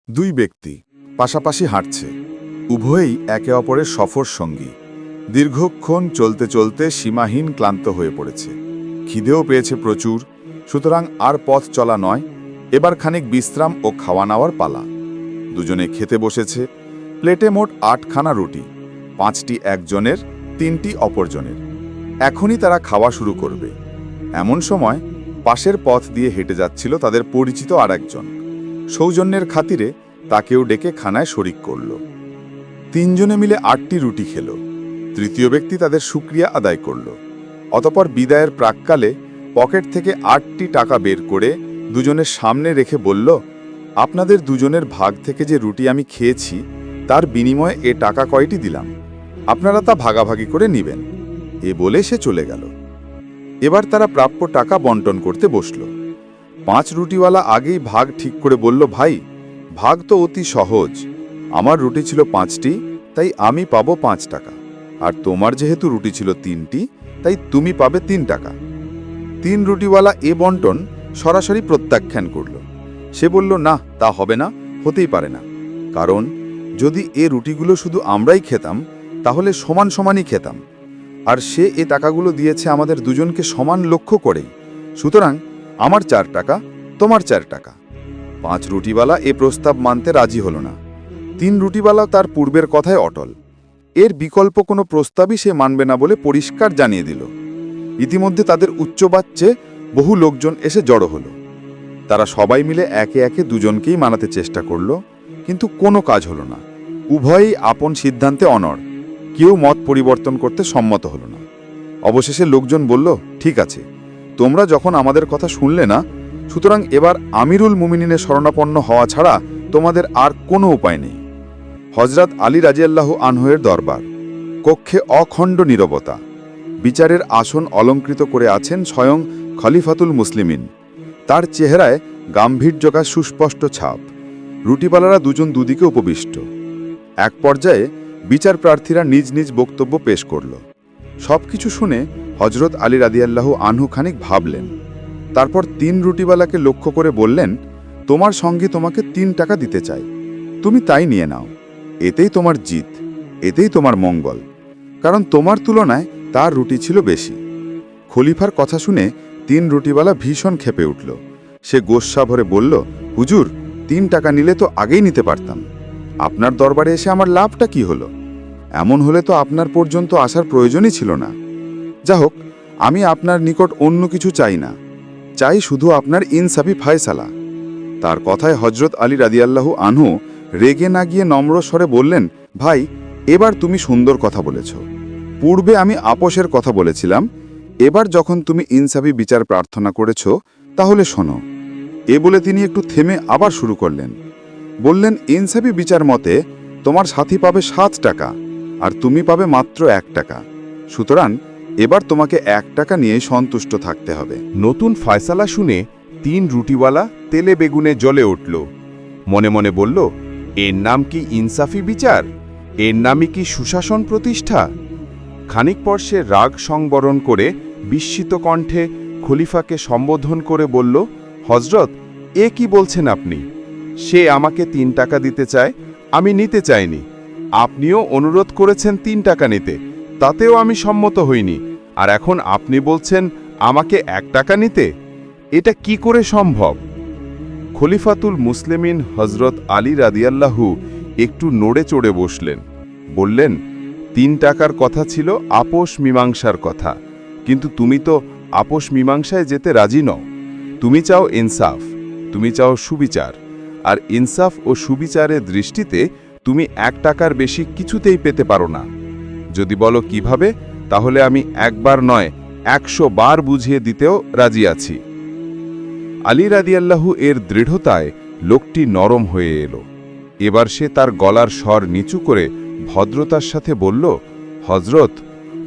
দুই ব্যক্তি পাশাপাশি হাঁটছে, উভয়েই একে অপরের সফর সঙ্গী। দীর্ঘক্ষণ চলতে চলতে সীমাহীন ক্লান্ত হয়ে পড়েছে, খিদেও পেয়েছে প্রচুর। সুতরাং আর পথ চলা নয়, এবার খানিক বিশ্রাম ও খাওয়া নেওয়ার পালা। দুজনে খেতে বসেছে। প্লেটে মোট 8খানা রুটি, 5টি একজনের, 3টি অপরজনের। এখনই তারা খাওয়া শুরু করবে। এমন সময় পাশের পথ দিয়ে হেঁটে যাচ্ছিল তাদের পরিচিত আর একজন। সৌজন্যের খাতিরে তাকেও ডেকে খানায় শরিক করল। 3 জনে মিলে 8টি রুটি খেল। তৃতীয় ব্যক্তি তাদের শুকরিয়া আদায় করল। অতপর বিদায়ের প্রাক্কালে পকেট থেকে 8টি টাকা বের করে দুজনের সামনে রেখে বলল, আপনাদের দুজনের ভাগ থেকে যে রুটি আমি খেয়েছি তার বিনিময়ে এ টাকা কয়টি দিলাম, আপনারা তা ভাগাভাগি করে নিবেন। এ বলে সে চলে গেল। এবার তারা প্রাপ্য টাকা বন্টন করতে বসল। 5 রুটিওয়ালা আগেই ভাগ ঠিক করে বলল, ভাই, ভাগ তো অতি সহজ। আমার রুটি ছিল 5টি, তাই আমি পাবো 5 টাকা, আর তোমার যেহেতু রুটি ছিল 3টি, তাই তুমি পাবে 3 টাকা। 3 রুটিওয়ালা এ বন্টন সরাসরি প্রত্যাখ্যান করল। সে বলল, না, তা হবে না, হতেই পারে না। কারণ যদি এ রুটিগুলো শুধু আমরাই খেতাম তাহলে সমান সমানই খেতাম, আর সে এ টাকাগুলো দিয়েছে আমাদের দুজনকে সমান লক্ষ্য করেই। সুতরাং আমার 4 টাকা, তোমার 4 টাকা। 5 রুটিওয়ালা এ প্রস্তাব মানতে রাজি হল না। 3 রুটিওয়ালা তার পূর্বের কথায় অটল। এর বিকল্প কোনো প্রস্তাবই সে মানবে না বলে পরিষ্কার জানিয়ে দিল। ইতিমধ্যে তাদের উচ্চবাচ্যে বহু লোকজন এসে জড়ো হলো। তারা সবাই মিলে একে একে দুজনকেই মানাতে চেষ্টা করল, কিন্তু কোনো কাজ হলো না। উভয়েই আপন সিদ্ধান্তে অনড়, কেউ মত পরিবর্তন করতে সম্মত হলো না। অবশেষে লোকজন বলল, ঠিক আছে, তোমরা যখন আমাদের কথা শুনলে না, সুতরাং এবার আমিরুল মুমিনিনের শরণাপন্ন হওয়া ছাড়া তোমাদের আর কোনো উপায় নেই। হযরত আলী রাদিয়াল্লাহু আনহুয়ের দরবার। কক্ষে অখণ্ড নীরবতা। বিচারের আসন অলঙ্কৃত করে আছেন স্বয়ং খলিফাতুল মুসলিমিন। তার চেহারায় গাম্ভীর্যকা সুস্পষ্ট ছাপ। রুটিপালারা দুজন দুদিকে উপবিষ্ট। এক পর্যায়ে বিচার প্রার্থীরা নিজ নিজ বক্তব্য পেশ করল। সবকিছু শুনে হযরত আলী রাদিয়াল্লাহু আনহু খানিক ভাবলেন। তারপর 3 রুটিওয়ালাকে লক্ষ্য করে বললেন, তোমার সঙ্গে তোমাকে 3 টাকা দিতে চাই, তুমি তাই নিয়ে নাও। এতেই তোমার জিত, এতেই তোমার মঙ্গল, কারণ তোমার তুলনায় তার রুটি ছিল বেশি। খলিফার কথা শুনে 3 রুটিওয়ালা ভীষণ ক্ষেপে উঠল। সে গোস্বা ভরে বলল, হুজুর, 3 টাকা নিলে তো আগেই নিতে পারতাম। আপনার দরবারে এসে আমার লাভটা কি হলো? এমন হলে তো আপনার পর্যন্ত আসার প্রয়োজনই ছিল না। যা হোক, আমি আপনার নিকট অন্য কিছু চাই না, চাই শুধু আপনার ইনসাফি ফয়সালা। তার কথায় হযরত আলী রাদিয়াল্লাহু আনহু রেগে না গিয়ে নম্র স্বরে বললেন, ভাই, এবার তুমি সুন্দর কথা বলেছ। পূর্বে আমি আপোষের কথা বলেছিলাম, এবার যখন তুমি ইনসাফি বিচার প্রার্থনা করেছ তাহলে শোনো। এ বলে তিনি একটু থেমে আবার শুরু করলেন। বললেন, ইনসাফি বিচার মতে তোমার সাথী পাবে 7 টাকা, আর তুমি পাবে মাত্র 1 টাকা। সুতরাং এবার তোমাকে 1 টাকা নিয়ে সন্তুষ্ট থাকতে হবে। নতুন ফয়সালা শুনে 3 রুটিওয়ালা তেলে বেগুনে জ্বলে উঠল। মনে মনে বলল, এর নাম কি ইনসাফি বিচার? এর নামই কি সুশাসন প্রতিষ্ঠা? খানিক পর সে রাগ সংবরণ করে বিস্মিত কণ্ঠে খলিফাকে সম্বোধন করে বলল, হযরত, এ কি বলছেন আপনি? সে আমাকে 3 টাকা দিতে চায়, আমি নিতে চাইনি। আপনিও অনুরোধ করেছেন 3 টাকা নিতে, তাতেও আমি সম্মত হইনি, আর এখন আপনি বলছেন আমাকে 1 টাকা নিতে? এটা কি করে সম্ভব? খলিফাতুল মুসলিমিন হযরত আলী রাদিয়াল্লাহু একটু নড়ে চড়ে বসলেন। বললেন, 3 টাকার কথা ছিল আপোষ মীমাংসার কথা, কিন্তু তুমি তো আপোষ মীমাংসায় যেতে রাজি নও। তুমি চাও ইনসাফ, তুমি চাও সুবিচার, আর ইনসাফ ও সুবিচারের দৃষ্টিতে তুমি 1 টাকার বেশি কিছুতেই পেতে পারো না। যদি বলো কিভাবে, তাহলে আমি একবার নয় 100 বার বুঝিয়ে দিতেও রাজি আছি। আলী রাদিয়াল্লাহু এর দৃঢ়তায় লোকটি নরম হয়ে এলো। এবার সে তার গলার স্বর নিচু করে ভদ্রতার সাথে বলল, হযরত,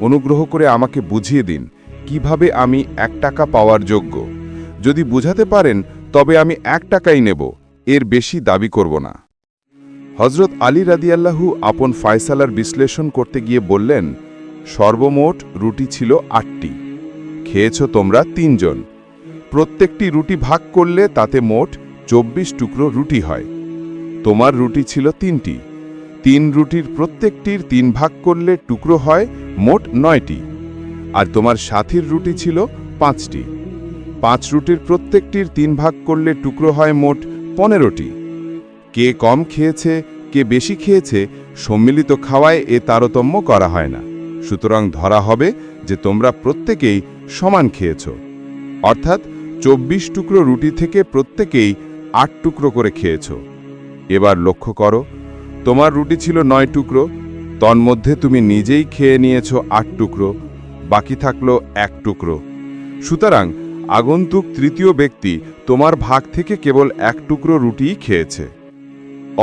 অনুগ্রহ করে আমাকে বুঝিয়ে দিন কিভাবে আমি 1 টাকা পাওয়ার যোগ্য। যদি বুঝাতে পারেন তবে আমি 1 টাকাই নেব, এর বেশি দাবি করব না। হযরত আলী রাদিয়াল্লাহু আপন ফয়সালার বিশ্লেষণ করতে গিয়ে বললেন, সর্বমোট রুটি ছিল 8টি, খেয়েছ তোমরা 3 জন। প্রত্যেকটি রুটি ভাগ করলে তাতে মোট 24 টুকরো রুটি হয়। তোমার রুটি ছিল 3টি। 3 রুটির প্রত্যেকটির 3 ভাগ করলে টুকরো হয় মোট 9টি। আর তোমার সাথীর রুটি ছিল 5টি। 5 রুটির প্রত্যেকটির 3 ভাগ করলে টুকরো হয় মোট 15টি। কে কম খেয়েছে কে বেশি খেয়েছে সম্মিলিত খাওয়ায় এ তারতম্য করা হয় না, সুতরাং ধরা হবে যে তোমরা প্রত্যেকেই সমান খেয়েছ। অর্থাৎ 24 টুকরো রুটি থেকে প্রত্যেকেই 8 টুকরো করে খেয়েছ। এবার লক্ষ্য করো, তোমার রুটি ছিল 9 টুকরো, তন্মধ্যে তুমি নিজেই খেয়ে নিয়েছ 8 টুকরো, বাকি থাকলো 1 টুকরো। সুতরাং আগন্তুক তৃতীয় ব্যক্তি তোমার ভাগ থেকে কেবল 1 টুকরো রুটিই খেয়েছে।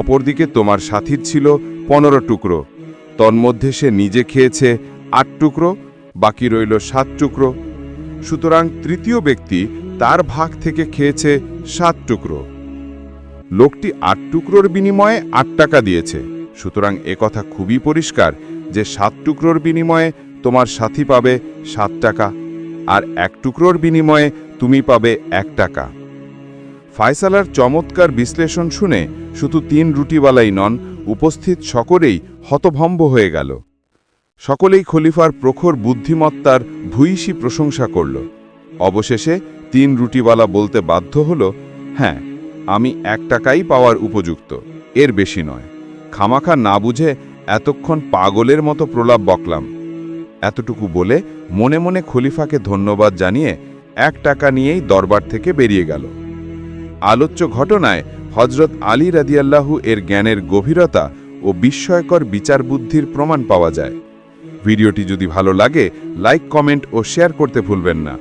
অপরদিকে তোমার সাথীর ছিল 15 টুকরো, তন্মধ্যে সে নিজে খেয়েছে 8 টুকরো, বাকি রইল 7 টুকরো। সুতরাং তৃতীয় ব্যক্তি তার ভাগ থেকে খেয়েছে 7 টুকরো। লোকটি 8 টুকরোর বিনিময়ে 8 টাকা দিয়েছে, সুতরাং একথা খুবই পরিষ্কার যে 7 টুকরোর বিনিময়ে তোমার সাথী পাবে 7 টাকা, আর 1 টুকরোর বিনিময়ে তুমি পাবে 1 টাকা। ফায়সালার চমৎকার বিশ্লেষণ শুনে শুধু 3 রুটিওয়ালাই নন, উপস্থিত সকলেই হতভম্ব হয়ে গেল। সকলেই খলিফার প্রখর বুদ্ধিমত্তার ভূয়সী প্রশংসা করল। অবশেষে 3 রুটিওয়ালা বলতে বাধ্য হল, হ্যাঁ, আমি 1 টাকাই পাওয়ার উপযুক্ত, এর বেশি নয়। খামাখা না বুঝে এতক্ষণ পাগলের মতো প্রলাপ বকলাম। এতটুকু বলে মনে মনে খলিফাকে ধন্যবাদ জানিয়ে 1 টাকা নিয়েই দরবার থেকে বেরিয়ে গেল। আলোচ্য ঘটনায় হজরত আলী রাদিয়াল্লাহু এর জ্ঞানের গভীরতা ও বিস্ময়কর বিচার বুদ্ধির প্রমাণ পাওয়া যায়। ভিডিওটি যদি ভালো লাগে লাইক, কমেন্ট ও শেয়ার করতে ভুলবেন না।